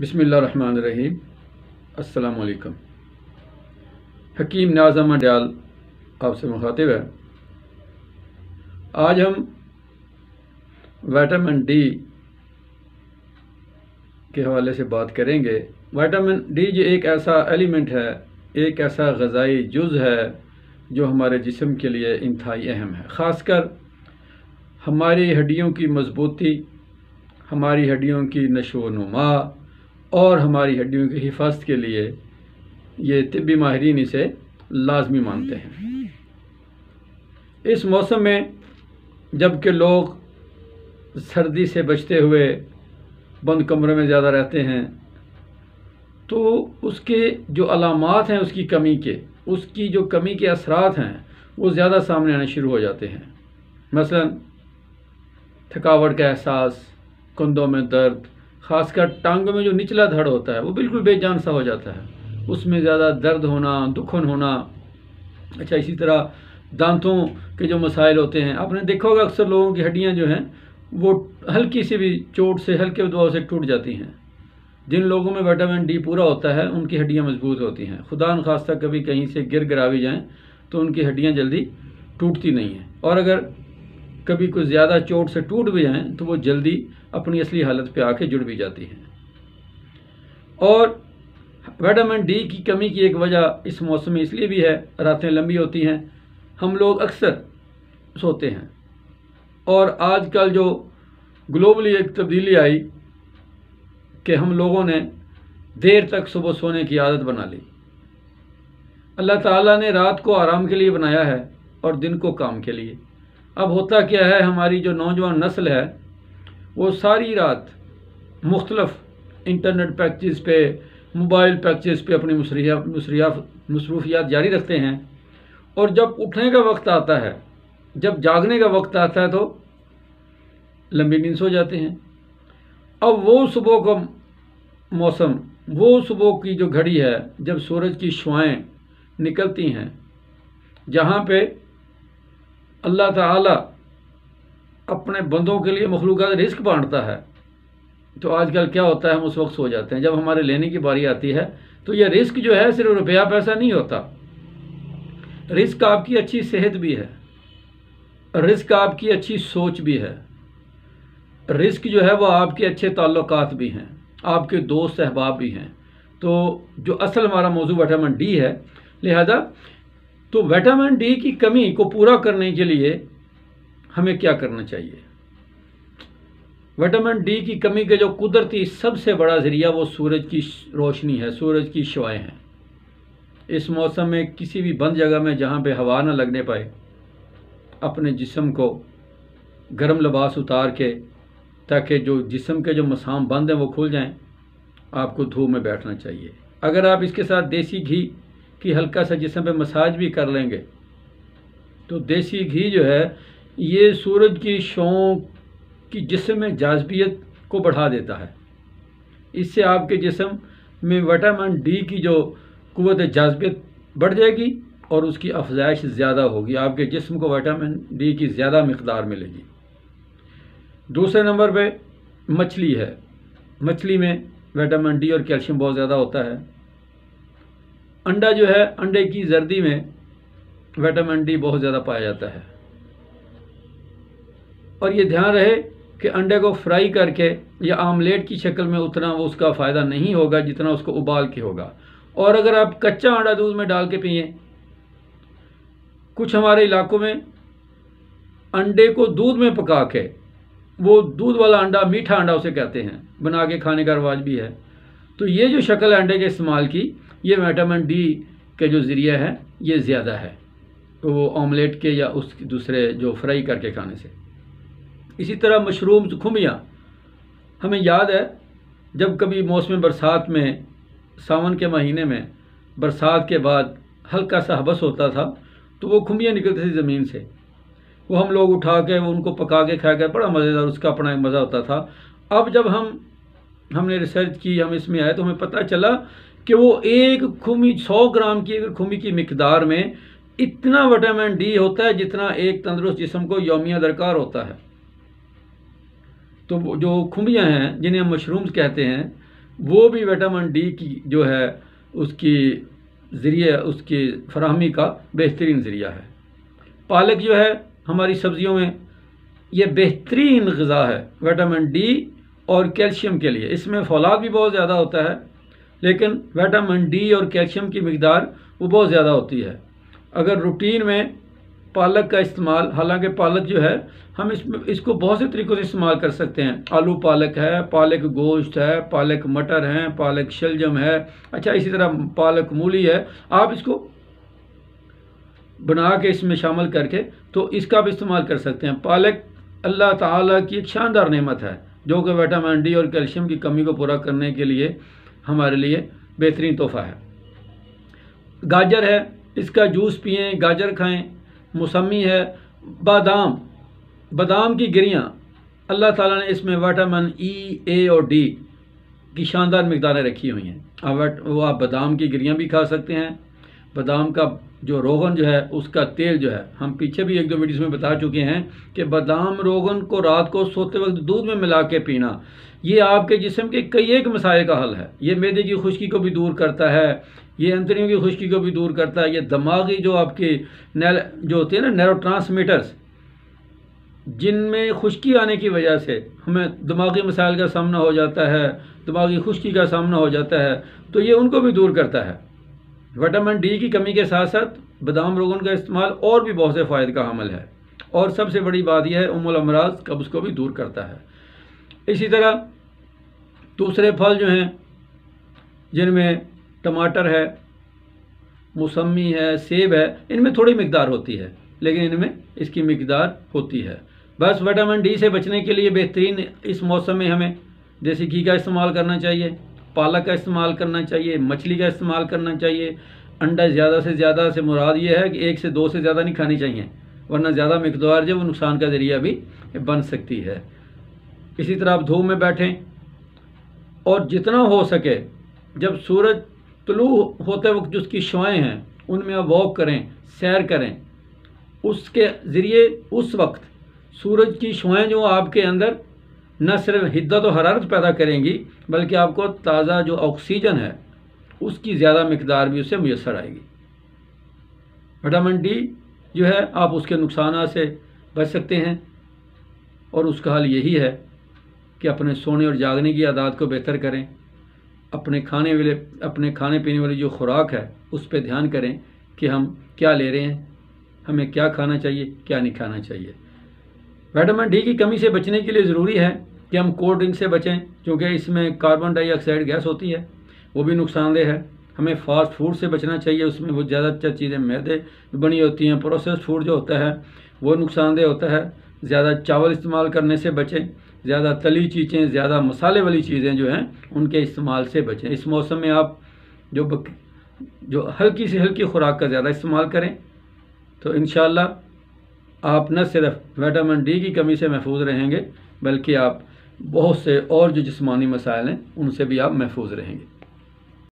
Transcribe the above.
بسم اللہ الرحمن الرحیم۔ السلام علیکم۔ حکیم نیاز احمد ڈیال آپ سے مخاطب ہے۔ آج ہم وٹامن ڈی کے حوالے سے بات کریں گے۔ وٹامن ڈی جو ایک ایسا ایلیمنٹ ہے، ایک ایسا غذائی جز ہے جو ہمارے جسم کے لیے انتہائی اہم ہے، خاص کر ہماری ہڈیوں کی مضبوطی، ہماری ہڈیوں کی نشو و نما اور ہماری ہڈیوں کی حفاظت کے لیے یہ طبی ماہرین اسے لازمی مانتے ہیں۔ اس موسم میں جب کہ لوگ سردی سے بچتے ہوئے بند کمرے میں زیادہ رہتے ہیں تو اس کے جو علامات ہیں اس کی جو کمی کے اثرات ہیں وہ زیادہ سامنے آنے شروع ہو جاتے ہیں۔ مثلا تھکاوٹ کا احساس، کندھوں میں درد، خاص کر ٹانگوں میں جو نچلا دھڑ ہوتا ہے وہ بالکل بے جان سا ہو جاتا ہے، اس میں زیادہ درد ہونا، دکھن ہونا۔ اسی طرح دانتوں کے جو مسائل ہوتے ہیں، آپ نے دیکھا ہوگا اکثر لوگوں کی ہڈیاں جو ہیں وہ ہلکی سی بھی چوٹ سے، ہلکے دباؤ سے ٹوٹ جاتی ہیں۔ جن لوگوں میں وٹامن ڈی پورا ہوتا ہے ان کی ہڈیاں مضبوط ہوتی ہیں، خدا نخواستہ کبھی کہیں سے گرا بھی جائیں تو ان کی ہڈیاں جلدی ٹوٹتی نہیں ہیں، اور اگر کبھی کوئی زیادہ چوٹ سے ٹوٹ بھی جائیں تو وہ جلدی اپنی اصلی حالت پہ آ کے جڑ بھی جاتی ہیں۔ اور وٹامن ڈی کی کمی کی ایک وجہ اس موسم میں اس لیے بھی ہے، راتیں لمبی ہوتی ہیں، ہم لوگ اکثر سوتے ہیں، اور آج کل جو گلوبلی ایک تبدیلی آئی کہ ہم لوگوں نے دیر تک صبح سونے کی عادت بنا لی۔ اللہ تعالیٰ نے رات کو آرام کے لیے بنایا ہے اور دن کو کام کے لیے۔ اب ہوتا کیا ہے، ہماری جو نوجوان نسل ہے وہ ساری رات مختلف انٹرنیٹ پیکجز پہ، موبائل پیکجز پہ اپنی مصروفیات جاری رکھتے ہیں، اور جب اٹھنے کا وقت آتا ہے، جب جاگنے کا وقت آتا ہے تو لمبی نیند سو جاتے ہیں۔ اب وہ صبح کا موسم، وہ صبح کی جو گھڑی ہے جب سورج کی شعاعیں نکلتی ہیں، جہاں پہ اللہ تعالیٰ اپنے بندوں کے لیے مخلوقات رزق بانٹتا ہے، تو آج کل کیا ہوتا ہے، ہم اس وقت سو جاتے ہیں۔ جب ہمارے لینے کی باری آتی ہے تو یہ رزق جو ہے صرف روپیہ پیسہ نہیں ہوتا، رزق آپ کی اچھی صحت بھی ہے، رزق آپ کی اچھی سوچ بھی ہے، رزق جو ہے وہ آپ کے اچھے تعلقات بھی ہیں، آپ کے دوست احباب بھی ہیں۔ تو جو اصل ہمارا موضوع وٹامن ڈی ہے، لہذا تو وٹامن ڈی کی کمی کو پورا کرنے کے لیے ہمیں کیا کرنا چاہیے؟ وٹامن ڈی کی کمی کا جو قدرتی سب سے بڑا ذریعہ وہ سورج کی روشنی ہے، سورج کی شعاعیں ہیں۔ اس موسم میں کسی بھی بند جگہ میں جہاں پہ ہوا نہ لگنے پائے، اپنے جسم کو گرم لباس اتار کے، تاکہ جو جسم کے جو مسام بند ہیں وہ کھل جائیں، آپ کو دھوپ میں بیٹھنا چاہیے۔ اگر آپ اس کے ساتھ دیسی گھی کی ہلکا سا جسم پہ مساج بھی کر لیں گے تو دیسی گھی جو ہے یہ سورج کی شعاعوں کی جسم میں جاذبیت کو بڑھا دیتا ہے۔ اس سے آپ کے جسم میں وٹامن ڈی کی جو قوت جاذبیت بڑھ جائے گی اور اس کی افزائش زیادہ ہوگی، آپ کے جسم کو وٹامن ڈی کی زیادہ مقدار ملے گی۔ دوسرے نمبر پہ مچھلی ہے۔ مچھلی میں وٹامن ڈی اور کیلشیم بہت زیادہ ہوتا ہے۔ انڈا جو ہے، انڈے کی زردی میں وٹامن ڈی بہت زیادہ پایا جاتا ہے، اور یہ دھیان رہے کہ انڈے کو فرائی کر کے یا آملیٹ کی شکل میں اتنا وہ اس کا فائدہ نہیں ہوگا جتنا اس کو ابال کے ہوگا۔ اور اگر آپ کچا انڈا دودھ میں ڈال کے پئیں، کچھ ہمارے علاقوں میں انڈے کو دودھ میں پکا کے، وہ دودھ والا انڈا، میٹھا انڈا اسے کہتے ہیں، بنا کے کھانے کا رواج بھی ہے۔ تو یہ جو شکل ہے انڈے کے استعمال کی، یہ وٹامن ڈی کے جو ذریعہ ہے یہ زیادہ ہے، تو وہ آملیٹ کے یا اس دوسرے جو فرائی کر کے کھانے سے۔ اسی طرح مشروم کھمبیاں، ہمیں یاد ہے جب کبھی موسم برسات میں، ساون کے مہینے میں برسات کے بعد ہلکا سا حبس ہوتا تھا تو وہ کھمبیاں نکلتی تھی زمین سے، وہ ہم لوگ اٹھا کے ان کو پکا کے کھایا بڑا مزیدار، اس کا اپنا ایک مزہ ہوتا تھا۔ اب جب ہم نے ریسرچ کی، ہم اس میں آئے تو ہمیں پتہ چلا کہ وہ ایک کھمبی 100 گرام کی اگر کھمبی کی مقدار میں اتنا وٹامن ڈی ہوتا ہے جتنا ایک تندرست جسم کو یومیہ درکار ہوتا ہے۔ تو جو کھمبیاں ہیں جنہیں ہم مشرومز کہتے ہیں، وہ بھی وٹامن ڈی کی جو ہے اس کی ذریعہ اس کی فراہمی کا بہترین ذریعہ ہے۔ پالک جو ہے ہماری سبزیوں میں یہ بہترین غذا ہے وٹامن ڈی اور کیلشیم کے لیے۔ اس میں فولاد بھی بہت زیادہ ہوتا ہے، لیکن وٹامن ڈی اور کیلشیم کی مقدار وہ بہت زیادہ ہوتی ہے۔ اگر روٹین میں پالک کا استعمال، حالانکہ پالک جو ہے ہم اس کو بہت سے طریقوں سے استعمال کر سکتے ہیں، آلو پالک ہے، پالک گوشت ہے، پالک مٹر ہے، پالک شلجم ہے، اچھا اسی طرح پالک مولی ہے، آپ اس کو بنا کے اس میں شامل کر کے تو اس کا بھی استعمال کر سکتے ہیں۔ پالک اللہ تعالیٰ کی ایک شاندار نعمت ہے جو کہ وٹامن ڈی اور کیلشیم کی کمی کو پورا کرنے کے لیے ہمارے لیے بہترین تحفہ ہے۔ گاجر ہے، اس کا جوس پئیں، گاجر کھائیں۔ موسمی ہے، بادام کی گریاں، اللہ تعالیٰ نے اس میں وٹامن ای، اے اور ڈی کی شاندار مقداریں رکھی ہوئی ہیں۔ وہ آپ بادام کی گریاں بھی کھا سکتے ہیں۔ بادام کا جو روغن جو ہے اس کا تیل جو ہے، ہم پیچھے بھی 1-2 ویڈیوز میں بتا چکے ہیں کہ بادام روغن کو رات کو سوتے وقت دودھ میں ملا کے پینا، یہ آپ کے جسم کے کئی ایک مسائل کا حل ہے۔ یہ معدے کی خشکی کو بھی دور کرتا ہے، یہ انتڑیوں کی خشکی کو بھی دور کرتا ہے، یہ دماغی جو آپ کی جو ہوتی ہے نا نیرو ٹرانسمیٹرز، جن میں خشکی آنے کی وجہ سے ہمیں دماغی مسائل کا سامنا ہو جاتا ہے، دماغی خشکی کا سامنا ہو جاتا ہے، تو یہ ان کو بھی دور کرتا ہے۔ وٹامن ڈی کی کمی کے ساتھ ساتھ بادام روغن کا استعمال اور بھی بہت سے فائدے کا حامل ہے، اور سب سے بڑی بات یہ ہے الامراض قبض کو بھی دور کرتا ہے۔ اسی طرح دوسرے پھل جو ہیں جن میں ٹماٹر ہے، موسمی ہے، سیب ہے، ان میں تھوڑی مقدار ہوتی ہے لیکن ان میں اس کی مقدار ہوتی ہے۔ بس وٹامن ڈی سے بچنے کے لیے بہترین اس موسم میں ہمیں دیسی گھی کا استعمال کرنا چاہیے، پالک کا استعمال کرنا چاہیے، مچھلی کا استعمال کرنا چاہیے۔ انڈا زیادہ سے زیادہ سے مراد یہ ہے کہ 1 سے 2 سے زیادہ نہیں کھانی چاہیے، ورنہ زیادہ مقدار جو وہ نقصان کا ذریعہ بھی بن سکتی ہے۔ اسی طرح آپ دھوپ میں بیٹھیں اور جتنا ہو سکے جب سورج طلوع ہوتے وقت جو اس کی شعاعیں ہیں ان میں آپ واک کریں، سیر کریں، اس کے ذریعے اس وقت سورج کی شعاعیں جو آپ کے اندر نہ صرف حدت و حرارت پیدا کریں گی بلکہ آپ کو تازہ جو آکسیجن ہے اس کی زیادہ مقدار بھی اسے میسر آئے گی۔ وٹامن ڈی جو ہے آپ اس کے نقصانات سے بچ سکتے ہیں، اور اس کا حل یہی ہے کہ اپنے سونے اور جاگنے کی عادات کو بہتر کریں، اپنے کھانے پینے والی جو خوراک ہے اس پہ دھیان کریں کہ ہم کیا لے رہے ہیں، ہمیں کیا کھانا چاہیے، کیا نہیں کھانا چاہیے۔ وٹامن ڈی کی کمی سے بچنے کے لیے ضروری ہے کہ ہم کولڈ ڈرنک سے بچیں کیونکہ اس میں کاربن ڈائی آکسائڈ گیس ہوتی ہے، وہ بھی نقصان دہ ہے۔ ہمیں فاسٹ فوڈ سے بچنا چاہیے، اس میں وہ زیادہ تر چیزیں میدے بنی ہوتی ہیں، پروسیسڈ فوڈ جو ہوتا ہے وہ نقصان دہ ہوتا ہے۔ زیادہ چاول استعمال کرنے سے بچیں، زیادہ تلی چیزیں، زیادہ مسالے والی چیزیں جو ہیں ان کے استعمال سے بچیں۔ اس موسم میں آپ جو ہلکی سے ہلکی خوراک کا زیادہ استعمال کریں تو انشاءاللہ آپ نہ صرف وٹامن ڈی کی کمی سے محفوظ رہیں گے بلکہ آپ بہت سے اور جو جسمانی مسائل ہیں ان سے بھی آپ محفوظ رہیں گے۔